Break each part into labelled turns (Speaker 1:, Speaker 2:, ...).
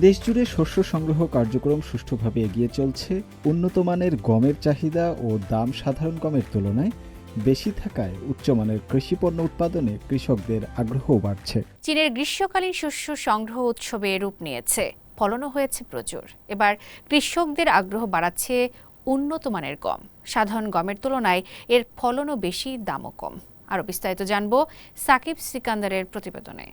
Speaker 1: দেশজুড়ে শস্য সংগ্রহ কার্যক্রম সুষ্ঠুভাবে এগিয়ে চলছে। উন্নত মানের গমের চাহিদা ও দাম সাধারণ গমের তুলনায় বেশি থাকায় উচ্চমানের কৃষিপণ্য উৎপাদনে কৃষকদের আগ্রহও বাড়ছে।
Speaker 2: চীনের গ্রীষ্মকালীন শস্য সংগ্রহ উৎসবে রূপ নিয়েছে, ফলনও হয়েছে প্রচুর। এবার কৃষকদের আগ্রহ বাড়াচ্ছে উন্নত মানের গম। সাধারণ গমের তুলনায় এর ফলনও বেশি, দামও কম। আরও বিস্তারিত জানব সাকিব সিকান্দারের প্রতিবেদনে।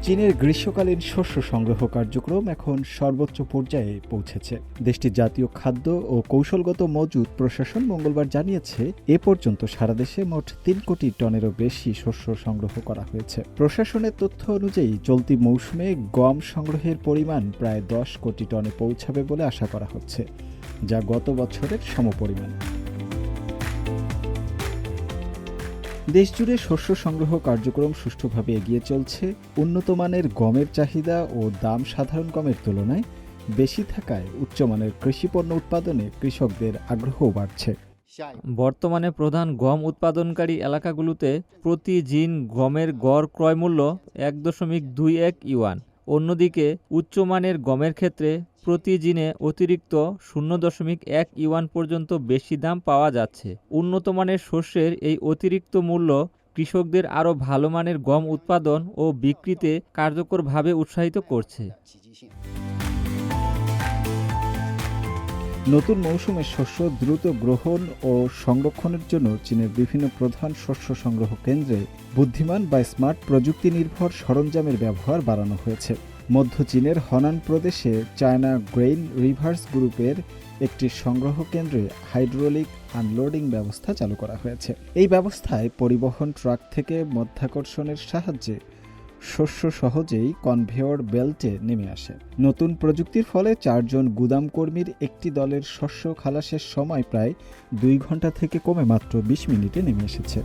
Speaker 1: চীনের গ্রীষ্মকালীন শস্য সংগ্রহ কার্যক্রম এখন সর্বোচ্চ পর্যায়ে পৌঁছেছে। দেশটির জাতীয় খাদ্য ও কৌশলগত মজুদ প্রশাসন মঙ্গলবার জানিয়েছে, এ পর্যন্ত সারা দেশে মোট ৩ কোটি টনেরও বেশি শস্য সংগ্রহ করা হয়েছে। প্রশাসনের তথ্য অনুযায়ী চলতি মৌসুমে গম সংগ্রহের পরিমাণ প্রায় ১০ কোটি টনে পৌঁছাবে বলে আশা করা হচ্ছে, যা গত বছরের সমপরিমাণ। দেশজুড়ে শস্য সংগ্রহ কার্যক্রম সুষ্ঠুভাবে এগিয়ে চলছে। উন্নত মানের গমের চাহিদা ও দাম সাধারণ গমের তুলনায় বেশি থাকায় উচ্চমানের কৃষিপণ্য উৎপাদনে কৃষকদের আগ্রহও বাড়ছে।
Speaker 3: বর্তমানে প্রধান গম উৎপাদনকারী এলাকাগুলোতে প্রতি জিন গমের গড় ক্রয় মূল্য ১.২১ ইউয়ান। অন্যদিকে উচ্চমানের গমের ক্ষেত্রে প্রতি জিনে অতিরিক্ত ০.১ ইউয়ান পর্যন্ত বেশি দাম পাওয়া যাচ্ছে। উন্নত মানের শস্যের এই অতিরিক্ত মূল্য কৃষকদের আরও ভালো মানের গম উৎপাদন ও বিক্রিতে কার্যকরভাবে উৎসাহিত করছে।
Speaker 1: নতুন মৌসুমের শস্য দ্রুত গ্রহণ ও সংরক্ষণের জন্য চীনের বিভিন্ন প্রধান শস্য সংগ্রহ কেন্দ্রে বুদ্ধিমান বা স্মার্ট প্রযুক্তি নির্ভর সরঞ্জামের ব্যবহার বাড়ানো হয়েছে। মধ্য চীনের হনান প্রদেশে চায়না গ্রেইন রিভার্স গ্রুপের একটি সংগ্রহ কেন্দ্রে হাইড্রোলিক আনলোডিং ব্যবস্থা চালু করা হয়েছে। এই ব্যবস্থায় পরিবহন ট্রাক থেকে মধ্যাকর্ষণের সাহায্যে শস্য সহজেই কনভেয়র বেল্টে নেমে আসে। নতুন প্রযুক্তির ফলে ৪ জন গুদাম কর্মীর একটি দলের শস্য খালাসের সময় প্রায় ২ ঘন্টা থেকে কমে মাত্র ২০ মিনিটে নেমে এসেছে।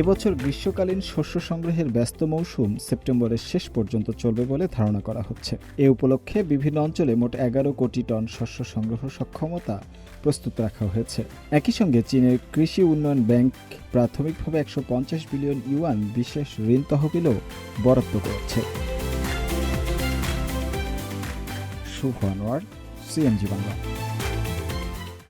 Speaker 1: এবছর গ্রীষ্মকালীন শস্য সংগ্রহের ব্যস্ত মৌসুম সেপ্টেম্বরের শেষ পর্যন্ত চলবে বলে ধারণা করা হচ্ছে। এ উপলক্ষে বিভিন্ন অঞ্চলে মোট ১১ কোটি টন শস্য সংগ্রহ সক্ষমতা প্রস্তুত রাখা হয়েছে। একই সঙ্গে চীনের কৃষি উন্নয়ন ব্যাংক প্রাথমিকভাবে ১৫০ বিলিয়ন ইউয়ান বিশেষ ঋণ তহবিলও বরাদ্দ করেছে। শুভ আনোয়ার, সিএমজি বাংলা।